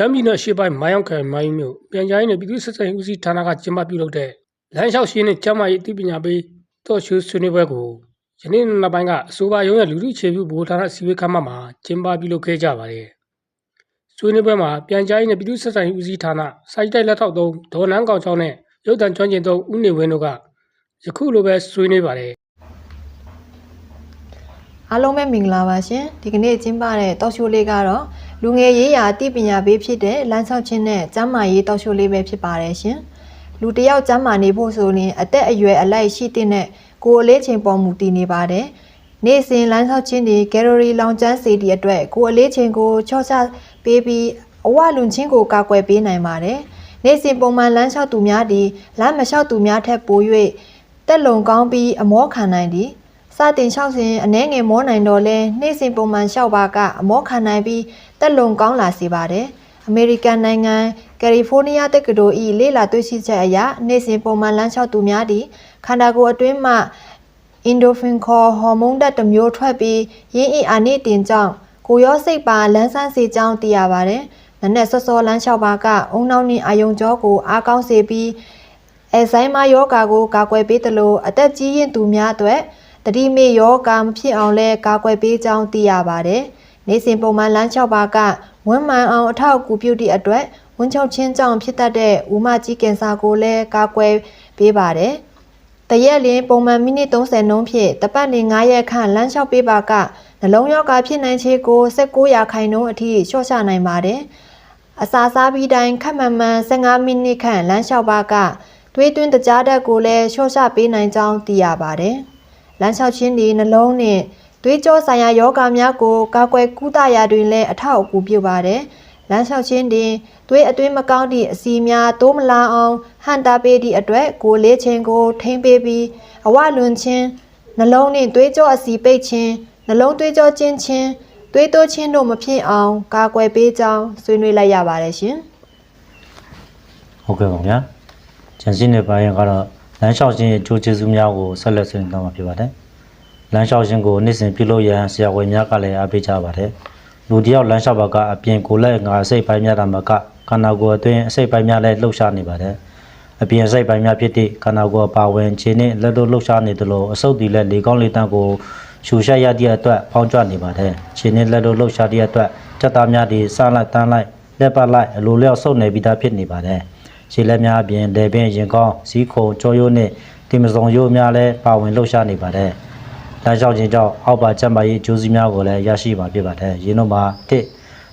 ရှမ်းပြည်နယ်အရှေ့ပိုင်းမိုင်းအောင်ခရိုင်မိုင်းမြို့ပြန်ကြားရေးနဲ့ပြည်သူ့ဆက်ဆံရေးဦးစီးဌာနကကျင်းပပြုလုပ်တဲ့လမ်းလျှောက်ရှင်းနဲ့ကျန်းမာရေးအသိပညာပေးတော့ရှိုးဆွေးနွေးပွဲကိုယနေ့နောက်ပိုင်းကအဆိုပါရုံးရဲ့လူထုအခြေပြုဗဟိုဌာနစီဝေးခမ်းမမှာကျင်းပပြုလုပ်ခဲ့ကြပါတယ်။ဆွေးနွေးပွဲမှာပြန်ကြားရေးနဲ့ပြည်သူ့ဆက်ဆံရေးဦးစီးဌာနစိုက်တိုက်လက်ထောက်သုံးဒေါ်နန်းကောင်ချောင်းနဲ့ရုပ်သံကျွမ်းကျင်သုံးဦးနေဝင်းတို့ကယခုလိုပဲဆွေးနွေးပါတယ်။အားလုံးပဲမင်္ဂလာပါရှင်ဒီကနေ့ကျင်းပတဲ့တောက်ရှိုးလေးကတော့လူငယ်ရေးရာအသိပညာပေးဖြစ်တဲ့လမ်းလျှောက်ခြင်းနဲ့ကျန်းမာရေးတောက်ရှိုးလေးပဲဖြစ်ပါတယ်ရှင်လူတစ်ယောက်ကျန်းမာနေဖို့ဆိုရင်အသက်အရွယ်အလိုက်ရှိတဲ့ကိုယ်အလေးချိန်ပေါ်မူတည်နေပါတယ်နေ့စဉ်လမ်းလျှောက်ခြင်းတွေကယ်လိုရီလောင်ကျွမ်းစေသည့်အတွက်ကိုယ်အလေးချိန်ကိုချော့ချပေးပြီးအဝလွန်ခြင်းကိုကာကွယ်ပေးနိုင်ပါတယ်နေ့စဉ်ပုံမှန်လမ်းလျှောက်သူများသည်လမ်းမလျှောက်သူများထက်ပို၍တက်လုံကောင်းပြီးအမောခံနိုင်သည်စတင်လျှောက်စဉ်အနည်းငယ်မောနိုင်တော့လဲနေ့စဉ်ပုံမှန်လျှောက်ပါကအမောခံနိုင်ပြီးတက်လုံကောင်းလာစေပါတယ်။အမေရိကန်နိုင်ငံကယ်လီဖိုးနီးယားတက္ကသိုလ်၏လေ့လာတွေ့ရှိချက်အရနေ့စဉ်ပုံမှန်လမ်းလျှောက်သူများသည်ခန္ဓာကိုယ်အတွင်းမှအင်ဒိုဖင်ခေါ်ဟော်မုန်းဓာတ်တစ်မျိုးထွက်ပြီးရင်းအီအာနိတင်ကြောင့်ကိုယ်ရောစိတ်ပါလန်းဆန်းစေကြောင်းသိရပါတယ်။နက်နက်စောစောလမ်းလျှောက်ပါကအုံနောက်နှင့်အာယုံကြောကိုအားကောင်းစေပြီးအဇိုင်းမာယောဂါကိုကာကွယ်ပေးသလိုအသက်ကြီးရင်သူများအတွက်တတိမေယောဂါမဖြစ်အောင်လဲကာကွယ်ပေးကြောင်းသိရပါတယ်။နေ့စဉ်ပုံမှန်လမ်းလျှောက်ပါကဝမ်းမှန်အောင်အထောက်အကူပြုသည့်အတွက်ဝမ်းချုပ်ခြင်းကြောင့်ဖြစ်တတ်တဲ့ဥမကြီးကင်ဆာကိုလည်းကာကွယ်ပေးပါတယ်။တရက်လျင်ပုံမှန်မိနစ်30နှုန်းဖြင့်တပတ်နေ9ရက်ခန့်လမ်းလျှောက်ပေးပါကနှလုံးရောဂါဖြစ်နိုင်ခြေကို19%အထိလျှော့ချနိုင်ပါတယ်။အစာစားပြီးတိုင်းခက်မှန်မှန်15မိနစ်ခန့်လမ်းလျှောက်ပါကသွေးသွင်းတကြားဓာတ်ကိုလည်းလျှော့ချပေးနိုင်ကြောင်းသိရပါတယ်။လမ်းလျှောက်ခြင်းဒီနှလုံးနှင့်သွေးကြောဆိုင်ရာယောဂများကိုကာကွယ်ကုသရာတွင်လည်းအထောက်အကူပြုပါတယ်။လမ်းလျှောက်ခြင်းတွင်သွေးအတွင်းမကောင်းသည့်အဆီများတိုးမလာအောင်ဟန်တာပေးသည့်အတွက်ကိုယ်လေးခြင်းကိုထိမ့်ပေးပြီးအဝလွန်ခြင်းနှလုံးနှင့်သွေးကြောအဆီပိတ်ခြင်းနှလုံးသွေးကြောကျဉ်းခြင်းသွေးတိုးခြင်းတို့မဖြစ်အောင်ကာကွယ်ပေးကြောင်းဆွေးနွေးလိုက်ရပါတယ်ရှင်။ဟုတ်ကဲ့ပါဗျာ။ကျန်စီနေပိုင်းကတော့လမ်းလျှောက်ခြင်းရဲ့အကျိုးကျေးဇူးများကိုဆက်လက်ဆွေးနွေးသွားမှာဖြစ်ပါတယ်။လမ်းလျှောက်ခြင်းကိုနေ့စဉ်ပြုလုပ်ရန်ဆရာဝန်များကလည်းအားပေးကြပါတယ်။လူတစ်ယောက်လမ်းလျှောက်ပါကအပြင်ကိုယ်လက်ငါအစိတ်ပိုင်းများတာမှာကခန္ဓာကိုယ်အတွင်းအစိတ်ပိုင်းများလည်းလှုပ်ရှားနေပါတယ်။အပြင်အစိတ်ပိုင်းများဖြစ်သည့်ခန္ဓာကိုယ်ပါဝင်ခြေနှင့်လက်တို့လှုပ်ရှားနေသလိုအဆုတ်တီလက်လေကောင်းလေတန်းကိုရှူရှက်ရသည့်အတွက်ဖောင်းကြွနေပါတယ်။ခြေနှင့်လက်တို့လှုပ်ရှားသည့်အတွက်စက်သားများသည်စလိုက်တန်းလိုက်လက်ပတ်လိုက်အလိုလျောက်ဆုပ်နေပြီးသားဖြစ်နေပါတယ်။ခြေလက်များအပြင်လေပင်ရင်ကောင်းဇီးခုံကြောရိုးနှင့်ဒီမစုံရိုးများလည်းပါဝင်လှုပ်ရှားနေပါတယ်။လမ်းလျှောက်ခြင်းကြောင့်အောက်ပါကျန်းမာရေးအကျိုးစီးများကိုလည်းရရှိမှာဖြစ်ပါတယ်။ရင်းတို့မှာတစ်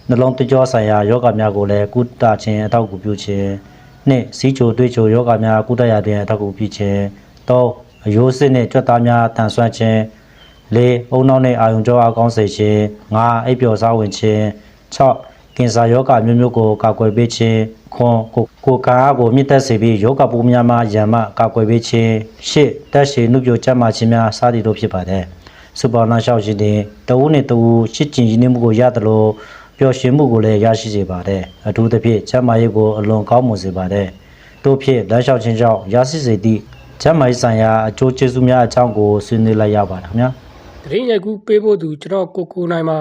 နှလုံးသွေးကြောဆိုင်ရာယောဂများကိုလည်းကုသခြင်းအထောက်အကူပြုခြင်းနှစ်စီးချိုတွေးချိုယောဂများကုသရာတွင်အထောက်အကူပြုခြင်းသုံးအယိုးစစ်နှင့်ကြွက်သားများတန်ဆွမ်းခြင်းလေးအုံနောက်နှင့်အာယုံကြောအကောင်းစေခြင်းငါးအိပ်ပျော်စားဝင်ခြင်း၆ကင်ဆာယောဂမျိုးမျိုးကိုကာကွယ်ပေးခြင်းကိုကားကိုမြင့်တက်စေပြီးယောဂပိုးများမှရံမှကာကွယ်ပေးခြင်းရှစ်တက်ရှည်နှုတ်ပြကျန်းမာခြင်းများစသည်တို့ဖြစ်ပါတယ်စူပါနာရှောက်ခြင်းတွင်တဝူးနှင့်တဝူးရှစ်ကျင်ရင်းနှီးမှုကိုရသလိုပျော်ရွှင်မှုကိုလည်းရရှိစေပါတယ်အထူးသဖြင့်ကျန်းမာရေးကိုအလွန်ကောင်းမွန်စေပါတယ်တို့ဖြင့်လမ်းလျှောက်ခြင်းကြောင့်ရရှိစေသည့်ကျန်းမာရေးဆိုင်ရာအကျိုးကျေးဇူးများအကြောင်းကိုဆွေးနွေးလိုက်ရပါတယ်ခင်ဗျာတရင်ရိုက်ကူးပေးဖို့သူကျွန်တော်ကိုနိုင်ပါ